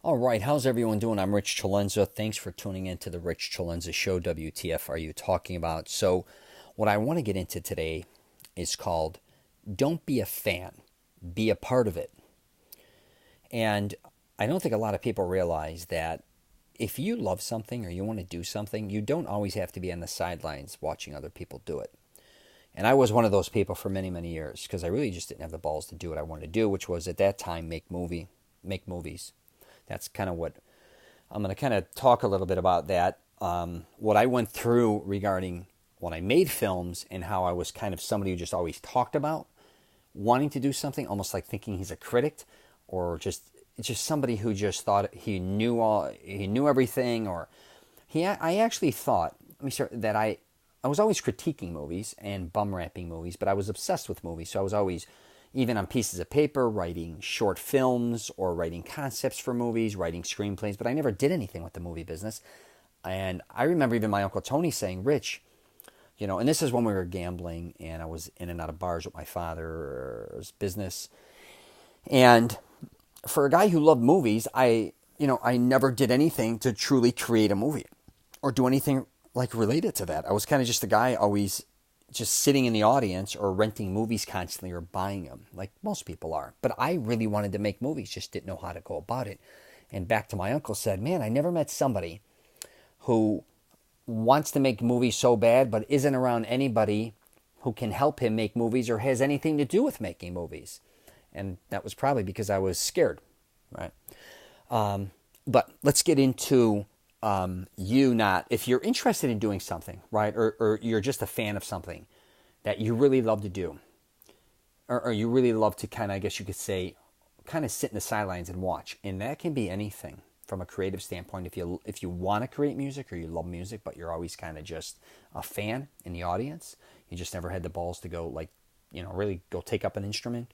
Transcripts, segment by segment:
All right, how's everyone doing? I'm Rich CELENZA. Thanks for tuning in to the Rich CELENZA Show. WTF are you talking about? So, what I want to get into today is called Don't Be a Fan, Be a Part of It. And I don't think a lot of people realize that if you love something or you want to do something, you don't always have to be on the sidelines watching other people do it. And I was one of those people for many, many years because I really just didn't have the balls to do what I wanted to do, which was at that time make movies. That's kind of what I'm going to kind of talk a little bit about that. What I went through regarding when I made films and how I was kind of somebody who just always talked about wanting to do something, almost like thinking he's a critic, or just somebody who just thought he knew everything, or I actually thought, let me start, that I was always critiquing movies and bum rapping movies, but I was obsessed with movies, so I was always, even on pieces of paper, writing short films or writing concepts for movies, writing screenplays, but I never did anything with the movie business. And I remember even my Uncle Tony saying, Rich, and this is when we were gambling and I was in and out of bars with my father's business. And for a guy who loved movies, I never did anything to truly create a movie or do anything like related to that. I was kind of just a guy always just sitting in the audience or renting movies constantly or buying them like most people are. But I really wanted to make movies, just didn't know how to go about it. And back to my uncle said, man, I never met somebody who wants to make movies so bad but isn't around anybody who can help him make movies or has anything to do with making movies. And that was probably because I was scared, right? But let's get into if you're interested in doing something, right, or you're just a fan of something that you really love to do, or you really love to kind of, I guess you could say, kind of sit in the sidelines and watch. And that can be anything from a creative standpoint. If you want to create music or you love music, but you're always kind of just a fan in the audience, you just never had the balls to go really go take up an instrument.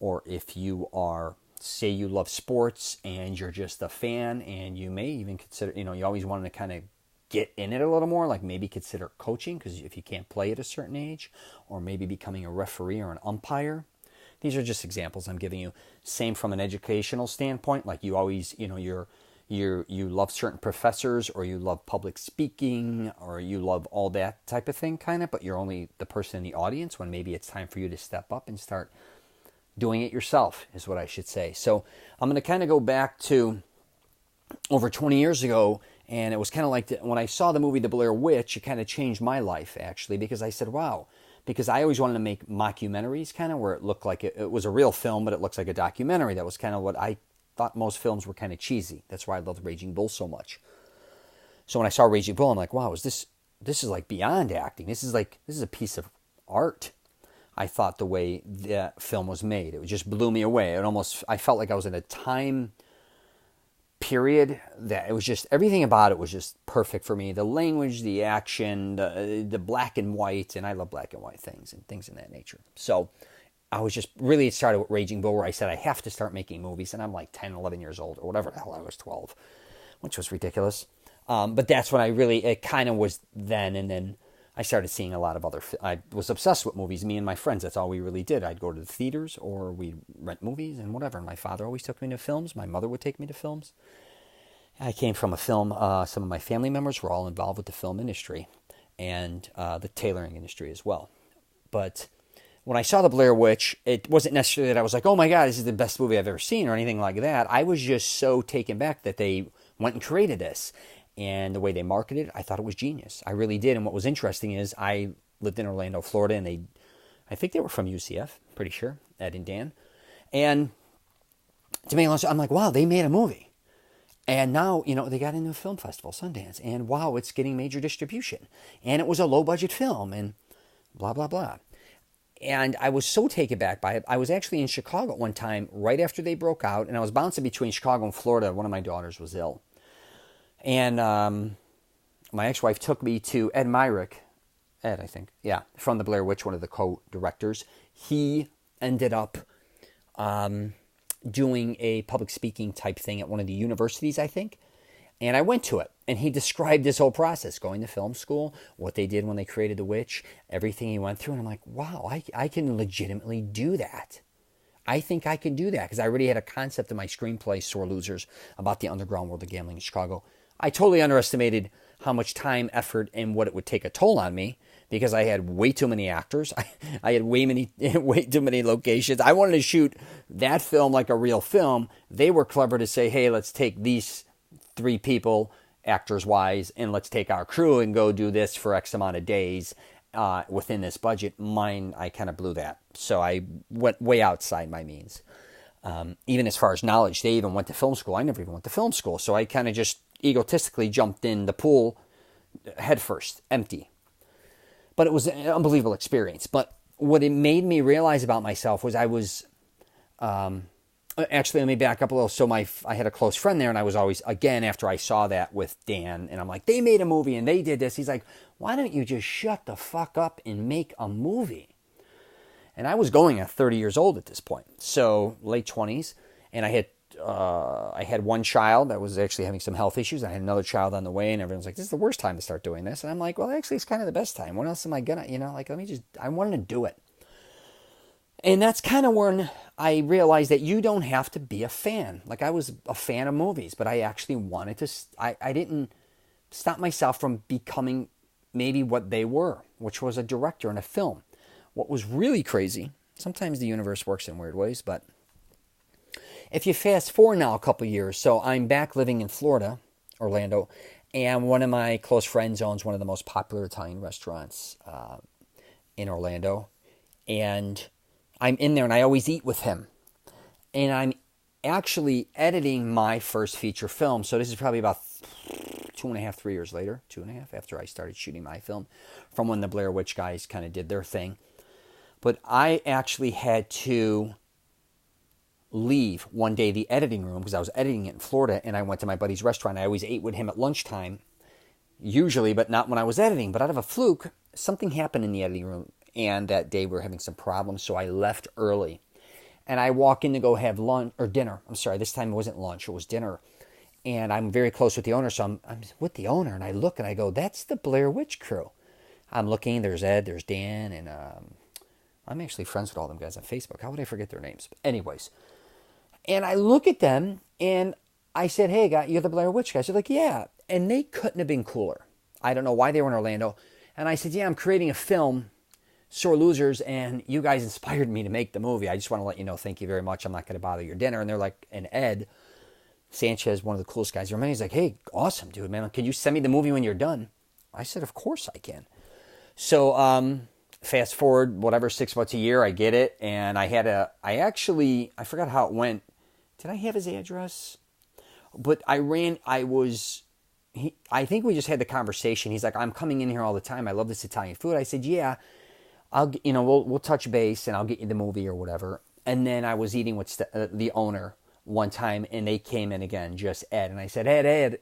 Or if you are, say you love sports and you're just a fan and you may even consider, you always wanted to kind of get in it a little more, like maybe consider coaching because if you can't play at a certain age, or maybe becoming a referee or an umpire. These are just examples I'm giving you. Same from an educational standpoint, like you always, you love certain professors, or you love public speaking, or you love all that type of thing kind of, but you're only the person in the audience when maybe it's time for you to step up and start doing it yourself, is what I should say. So I'm going to kind of go back to over 20 years ago, and it was kind of like when I saw the movie The Blair Witch, it kind of changed my life, actually, because I said, wow, because I always wanted to make mockumentaries, kind of, where it looked like it was a real film, but it looks like a documentary. That was kind of what I thought. Most films were kind of cheesy. That's why I loved Raging Bull so much. So when I saw Raging Bull, I'm like, wow, this is like beyond acting. This is a piece of art. I thought the way the film was made, it just blew me away. I felt like I was in a time period that it was just, everything about it was just perfect for me. The language, the action, the black and white, and I love black and white things and things in that nature. So I was just really, it started with Raging Bull, where I said I have to start making movies, and I'm like 10, 11 years old, or whatever the hell I was, 12, which was ridiculous. But that's when it kind of was then, and then I started seeing a lot of I was obsessed with movies. Me and my friends, that's all we really did. I'd go to the theaters or we'd rent movies and whatever. And my father always took me to films. My mother would take me to films. I came from a film. Some of my family members were all involved with the film industry and the tailoring industry as well. But when I saw The Blair Witch, it wasn't necessarily that I was like, oh my God, this is the best movie I've ever seen or anything like that. I was just so taken back that they went and created this. And the way they marketed it, I thought it was genius. I really did. And what was interesting is I lived in Orlando, Florida, and I think they were from UCF, pretty sure, Ed and Dan. And to be honest, I'm like, wow, they made a movie. And now, they got into a film festival, Sundance, and wow, it's getting major distribution. And it was a low-budget film, and blah, blah, blah. And I was so taken back by it. I was actually in Chicago at one time, right after they broke out, and I was bouncing between Chicago and Florida. One of my daughters was ill. And my ex-wife took me to Ed, I think, yeah, from The Blair Witch, one of the co-directors. He ended up doing a public speaking type thing at one of the universities, I think. And I went to it, and he described this whole process, going to film school, what they did when they created The Witch, everything he went through. And I'm like, wow, I can legitimately do that. I think I can do that because I already had a concept in my screenplay, Sore Losers, about the underground world of gambling in Chicago. I totally underestimated how much time, effort, and what it would take a toll on me because I had way too many actors. I had way too many locations. I wanted to shoot that film like a real film. They were clever to say, hey, let's take these 3 people, actors-wise, and let's take our crew and go do this for X amount of days within this budget. Mine, I kind of blew that. So I went way outside my means. Even as far as knowledge, they even went to film school. I never even went to film school. So I kind of just egotistically jumped in the pool head first, empty. But it was an unbelievable experience. But what it made me realize about myself was I was, actually, let me back up a little. So I had a close friend there, and I was always, again, after I saw that with Dan, and I'm like, they made a movie and they did this. He's like, why don't you just shut the fuck up and make a movie? And I was going at 30 years old at this point, so late 20s, and I had one child that was actually having some health issues. I had another child on the way, and everyone's like, this is the worst time to start doing this. And I'm like, well, actually, it's kind of the best time. When else am I gonna, like, I wanted to do it. And that's kind of when I realized that you don't have to be a fan. Like, I was a fan of movies, but I actually wanted to, I didn't stop myself from becoming maybe what they were, which was a director in a film. What was really crazy, sometimes the universe works in weird ways, but if you fast forward now a couple years, so I'm back living in Florida, Orlando, and one of my close friends owns one of the most popular Italian restaurants in Orlando, and I'm in there, and I always eat with him, and I'm actually editing my first feature film, so this is probably about 2.5, 3 years later, 2.5 after I started shooting my film, from when the Blair Witch guys kind of did their thing. But I actually had to leave one day the editing room because I was editing it in Florida, and I went to my buddy's restaurant. I always ate with him at lunchtime, usually, but not when I was editing. But out of a fluke, something happened in the editing room, and that day we were having some problems, so I left early. And I walk in to go have lunch, or dinner. I'm sorry, this time it wasn't lunch, it was dinner. And I'm very close with the owner, so I'm with the owner, and I look and I go, that's the Blair Witch crew. I'm looking, there's Ed, there's Dan, and I'm actually friends with all them guys on Facebook. How would I forget their names? But anyways, and I look at them, and I said, hey, guy, you're the Blair Witch guys. They're like, yeah. And they couldn't have been cooler. I don't know why they were in Orlando. And I said, yeah, I'm creating a film, Sore Losers, and you guys inspired me to make the movie. I just want to let you know, thank you very much. I'm not going to bother your dinner. And they're like, and Ed Sanchez, one of the coolest guys I remember, he's like, hey, awesome, dude, man. Can you send me the movie when you're done? I said, of course I can. So fast forward, whatever, 6 months, a year, I get it. And I forgot how it went. Did I have his address? But I think we just had the conversation. He's like, I'm coming in here all the time. I love this Italian food. I said, yeah, we'll touch base and I'll get you the movie or whatever. And then I was eating with the owner one time, and they came in again, just Ed. And I said, Ed,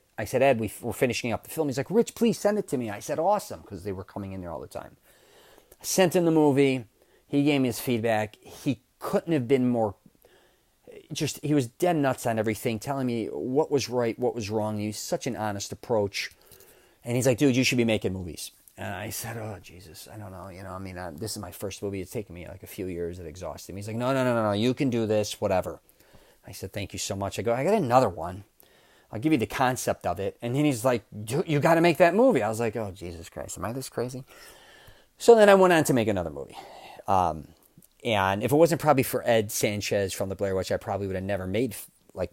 we're finishing up the film. He's like, Rich, please send it to me. I said, awesome, because they were coming in there all the time. I sent him the movie. He gave me his feedback. He couldn't have been more, he was dead nuts on everything, telling me what was right, what was wrong. He was such an honest approach. And he's like, dude, you should be making movies. And I said, oh, Jesus, I don't know. This is my first movie. It's taken me like a few years. It exhausted me. He's like, no, you can do this, whatever. I said, thank you so much. I go, I got another one. I'll give you the concept of it. And then he's like, you got to make that movie. I was like, oh, Jesus Christ, am I this crazy? So then I went on to make another movie. And if it wasn't probably for Ed Sanchez from the Blair Witch, I probably would have never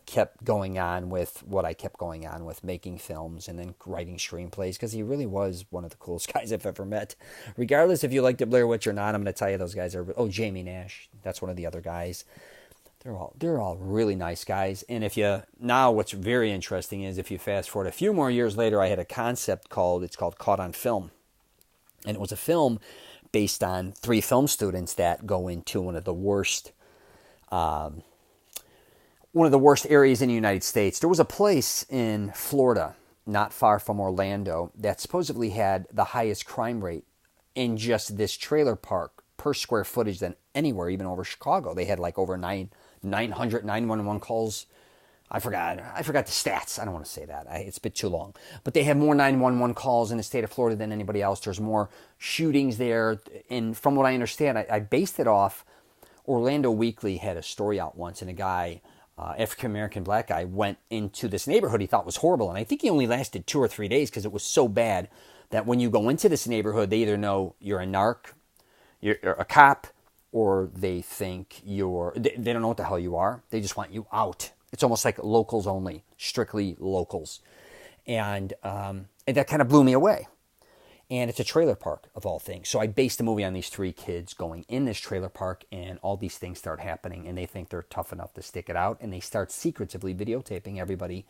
kept going on with what I kept going on with, making films and then writing screenplays, because he really was one of the coolest guys I've ever met. Regardless if you like the Blair Witch or not, I'm going to tell you those guys are, Jamie Nash, that's one of the other guys. They're all really nice guys. And what's very interesting is if you fast forward a few more years later, I had a concept called Caught on Film. And it was a film based on 3 film students that go into one of the worst areas in the United States. There was a place in Florida, not far from Orlando, that supposedly had the highest crime rate in just this trailer park per square footage than anywhere, even over Chicago. They had like over 900 911 calls. I forgot the stats. I don't want to say that. It's a bit too long. But they have more 911 calls in the state of Florida than anybody else. There's more shootings there. And from what I understand, I based it off Orlando Weekly had a story out once, and a guy, African-American black guy, went into this neighborhood he thought was horrible. And I think he only lasted 2 or 3 days because it was so bad that when you go into this neighborhood, they either know you're a narc, you're a cop, or they think they don't know what the hell you are. They just want you out. It's almost like locals only, strictly locals. And that kind of blew me away. And it's a trailer park, of all things. So I based the movie on these 3 kids going in this trailer park, and all these things start happening, and they think they're tough enough to stick it out, and they start secretively videotaping everybody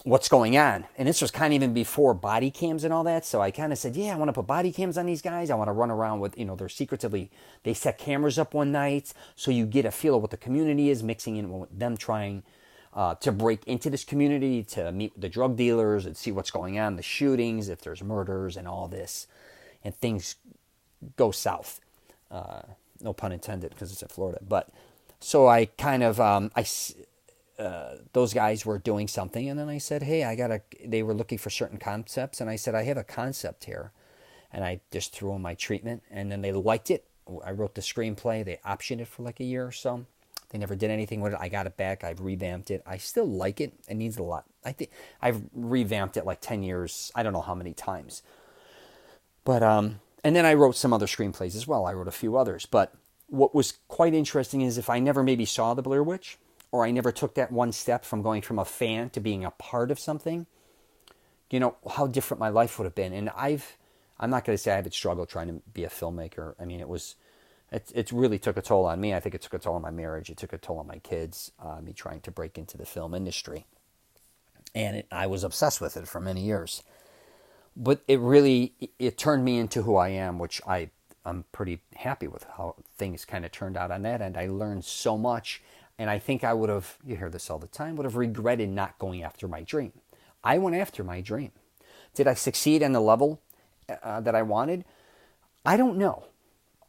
what's going on. And this was kind of even before body cams and all that, so I kind of said, yeah, I want to put body cams on these guys. I want to run around with, they're secretively, they set cameras up one night, so you get a feel of what the community is, mixing in with them trying to break into this community, to meet with the drug dealers and see what's going on, the shootings, if there's murders and all this. And things go south. No pun intended, because it's in Florida. But so I kind of, those guys were doing something, and then I said, hey, they were looking for certain concepts, and I said, I have a concept here. And I just threw in my treatment, and then they liked it. I wrote the screenplay. They optioned it for like a year or so. They never did anything with it. I got it back. I've revamped it. I still like it. It needs a lot. I think I've revamped it like 10 years. I don't know how many times. But, and then I wrote some other screenplays as well. I wrote a few others. But what was quite interesting is if I never maybe saw The Blair Witch, or I never took that one step from going from a fan to being a part of something, how different my life would have been. And I'm not going to say I haven't struggled trying to be a filmmaker. I mean, it really took a toll on me. I think it took a toll on my marriage. It took a toll on my kids, me trying to break into the film industry. And I was obsessed with it for many years. But it turned me into who I am, which I'm pretty happy with how things kind of turned out on that end. I learned so much, and I think I would have, you hear this all the time, would have regretted not going after my dream. I went after my dream. Did I succeed on the level that I wanted? I don't know.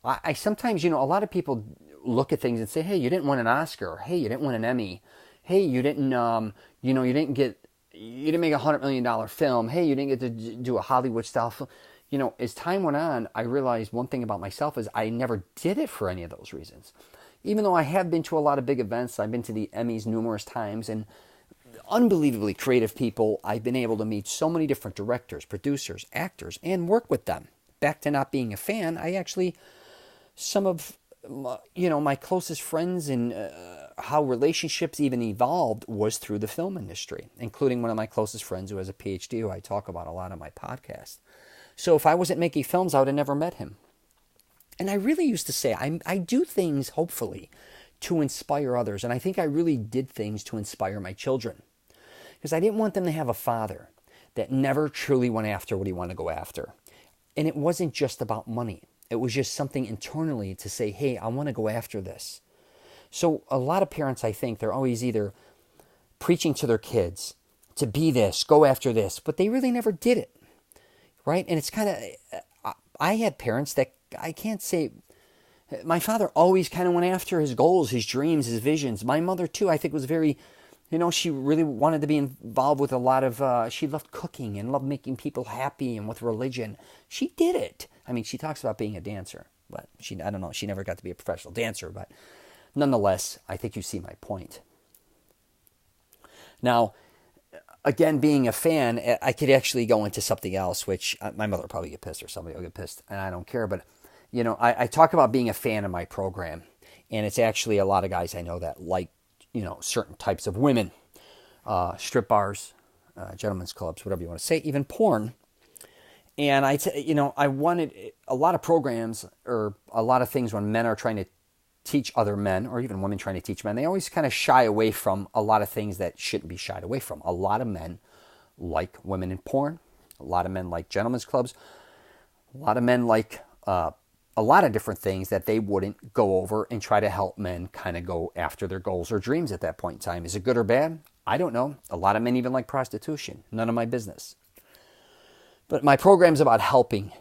I sometimes, a lot of people look at things and say, hey, you didn't win an Oscar. Hey, you didn't win an Emmy. Hey, you didn't, you didn't make $100 million film. Hey, you didn't get to do a Hollywood style film. As time went on, I realized one thing about myself is I never did it for any of those reasons. Even though I have been to a lot of big events, I've been to the Emmys numerous times, and unbelievably creative people. I've been able to meet so many different directors, producers, actors, and work with them. Back to not being a fan, some of my closest friends and how relationships even evolved was through the film industry, including one of my closest friends who has a PhD, who I talk about a lot on my podcast. So if I wasn't making films, I would have never met him. And I really used to say, I do things, hopefully, to inspire others. And I think I really did things to inspire my children. Because I didn't want them to have a father that never truly went after what he wanted to go after. And it wasn't just about money. It was just something internally to say, hey, I want to go after this. So a lot of parents, I think, they're always either preaching to their kids to be this, go after this, but they really never did it, right? And it's kind of, I had parents that I can't say, my father always kind of went after his goals, his dreams, his visions. My mother, too, I think was very, she really wanted to be involved with a lot of, she loved cooking and loved making people happy, and with religion. She did it. I mean, she talks about being a dancer, but I don't know, she never got to be a professional dancer, but nonetheless, I think you see my point. Now, again, being a fan, I could actually go into something else, which my mother will probably get pissed, or somebody will get pissed, and I don't care, but, I talk about being a fan of my program, and it's actually a lot of guys I know that like, certain types of women, strip bars, gentlemen's clubs, whatever you want to say, even porn. And I wanted a lot of programs, or a lot of things when men are trying to teach other men, or even women trying to teach men, they always kind of shy away from a lot of things that shouldn't be shied away from. A lot of men like women in porn. A lot of men like gentlemen's clubs. A lot of men like a lot of different things that they wouldn't go over and try to help men kind of go after their goals or dreams at that point in time. Is it good or bad? I don't know. A lot of men even like prostitution. None of my business. But my program's about helping,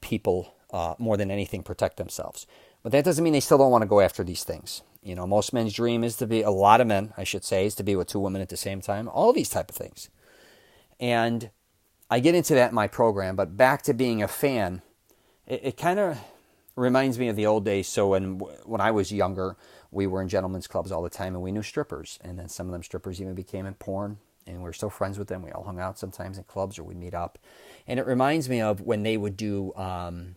people more than anything protect themselves. But that doesn't mean they still don't want to go after these things. Most men's dream is to be, a lot of men, I should say, is to be with 2 women at the same time. All these type of things. And I get into that in my program. But back to being a fan, it kind of, reminds me of the old days. So when I was younger, we were in gentlemen's clubs all the time, and we knew strippers. And then some of them strippers even became in porn, and we were still friends with them. We all hung out sometimes in clubs, or we'd meet up. And it reminds me of when they would do signings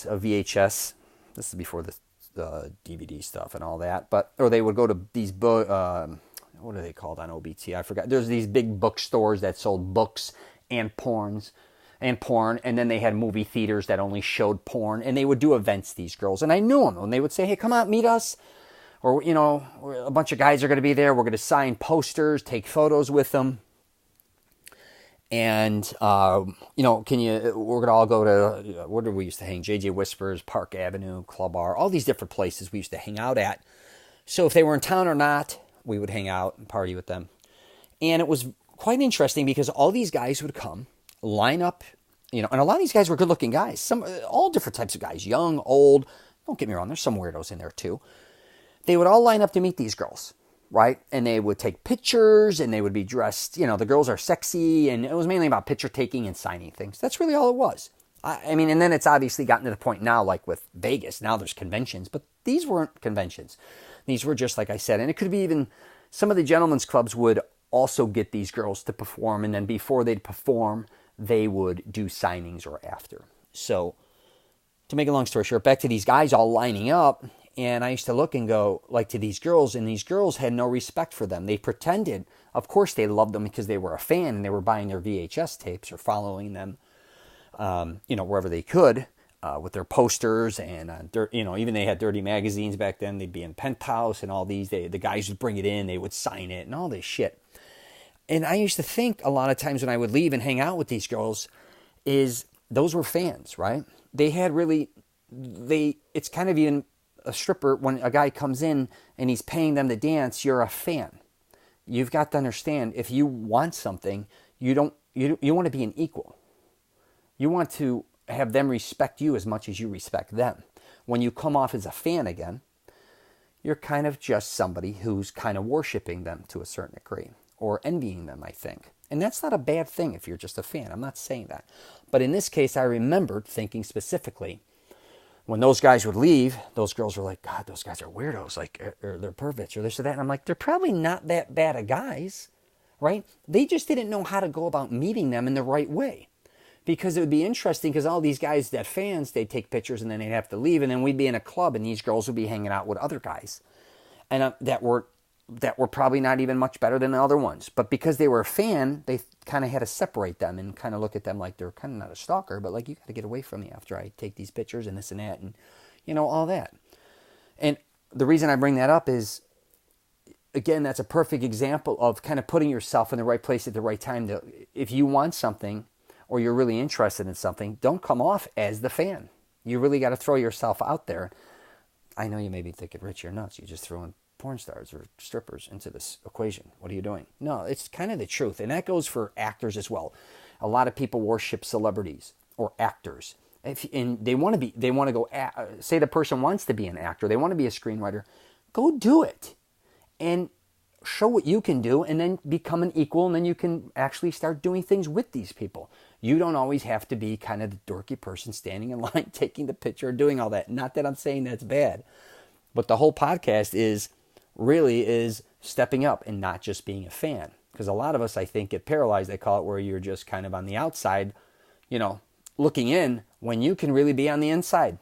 of VHS. This is before the DVD stuff and all that. Or they would go to these what are they called on OBT? I forgot. There's these big bookstores that sold books and porn, and then they had movie theaters that only showed porn, and they would do events, these girls. And I knew them, and they would say, hey, come out, meet us. Or, a bunch of guys are going to be there. We're going to sign posters, take photos with them. And, we're going to all go to, where did we used to hang? JJ Whispers, Park Avenue, Club R, all these different places we used to hang out at. So if they were in town or not, we would hang out and party with them. And it was quite interesting because all these guys would come, line up, and a lot of these guys were good-looking guys. All different types of guys, young, old. Don't get me wrong, there's some weirdos in there too. They would all line up to meet these girls, right? And they would take pictures, and they would be dressed, the girls are sexy, and it was mainly about picture taking and signing things. That's really all it was. And then it's obviously gotten to the point now, like with Vegas, now there's conventions, but these weren't conventions. These were just, like I said, and it could be even, some of the gentlemen's clubs would also get these girls to perform, and then before they'd perform, they would do signings or after. So, to make a long story short, back to these guys all lining up, and I used to look and go, like, to these girls, and these girls had no respect for them. They pretended, of course they loved them because they were a fan, and they were buying their VHS tapes or following them, wherever they could, with their posters, and even they had dirty magazines back then. They'd be in Penthouse and all these. The guys would bring it in, they would sign it, and all this shit. And I used to think a lot of times when I would leave and hang out with these girls, is those were fans, right? They had it's kind of even a stripper. When a guy comes in and he's paying them to dance, you're a fan. You've got to understand, if you want something, you want to be an equal. You want to have them respect you as much as you respect them. When you come off as a fan again, you're kind of just somebody who's kind of worshiping them to a certain degree, or envying them, I think. And that's not a bad thing if you're just a fan. I'm not saying that. But in this case, I remembered thinking specifically, when those guys would leave, those girls were like, God, those guys are weirdos, or they're perverts, or this or that. And I'm like, they're probably not that bad of guys, right? They just didn't know how to go about meeting them in the right way. Because it would be interesting, because all these guys, that fans, they'd take pictures and then they'd have to leave, and then we'd be in a club and these girls would be hanging out with other guys, and that were probably not even much better than the other ones. But because they were a fan, they kind of had to separate them and kind of look at them like they're kind of not a stalker, but like, you got to get away from me after I take these pictures and this and that, and all that. And the reason I bring that up is, again, that's a perfect example of kind of putting yourself in the right place at the right time. If you want something, or you're really interested in something, don't come off as the fan. You really got to throw yourself out there. I know you may be thinking, Rich, you're nuts. You just throw in porn stars or strippers into this equation. What are you doing? No, it's kind of the truth. And that goes for actors as well. A lot of people worship celebrities or actors. And they want to go, say the person wants to be an actor, they want to be a screenwriter, go do it. And show what you can do, and then become an equal, and then you can actually start doing things with these people. You don't always have to be kind of the dorky person standing in line, taking the picture, doing all that. Not that I'm saying that's bad, but the whole podcast is stepping up and not just being a fan. Because a lot of us, I think, get paralyzed. They call it, where you're just kind of on the outside, looking in, when you can really be on the inside.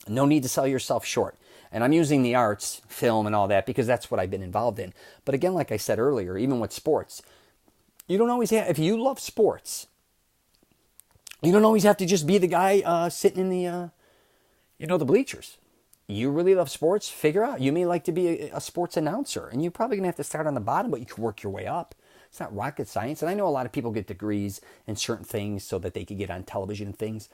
No need to sell yourself short. And I'm using the arts, film and all that, because that's what I've been involved in. But again, like I said earlier, even with sports, you don't always have, if you love sports, you don't always have to just be the guy sitting in the, the bleachers. You really love sports, figure out. You may like to be a sports announcer, and you're probably going to have to start on the bottom, but you can work your way up. It's not rocket science. And I know a lot of people get degrees in certain things so that they could get on television and things.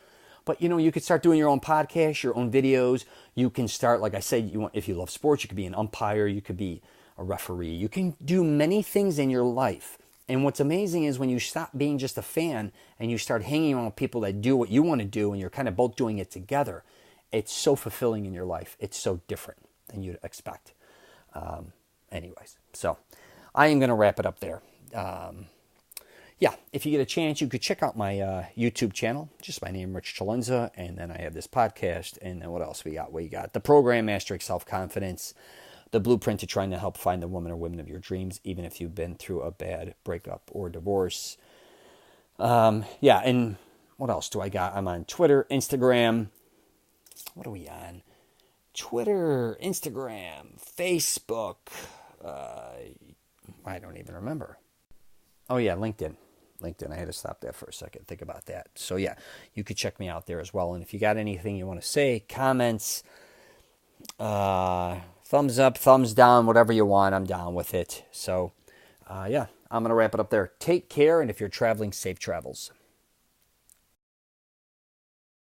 But, you could start doing your own podcast, your own videos. You can start, like I said, if you love sports, you could be an umpire, you could be a referee. You can do many things in your life. And what's amazing is when you stop being just a fan and you start hanging around with people that do what you want to do, and you're kind of both doing it together, it's so fulfilling in your life. It's so different than you'd expect. Anyways, so I am going to wrap it up there. yeah, if you get a chance, you could check out my YouTube channel, just my name, Rich CELENZA, and then I have this podcast, and then what else we got? We got the program, Mastering Self-Confidence, the blueprint to trying to help find the woman or women of your dreams, even if you've been through a bad breakup or divorce. Yeah, and what else do I got? I'm on Twitter, Instagram. What are we on? Twitter, Instagram, Facebook. I don't even remember. Oh, yeah, LinkedIn. I had to stop that for a second, think about that. So, yeah, you could check me out there as well. And if you got anything you want to say, comments, thumbs up, thumbs down, whatever you want, I'm down with it. So, yeah, I'm going to wrap it up there. Take care, and if you're traveling, safe travels.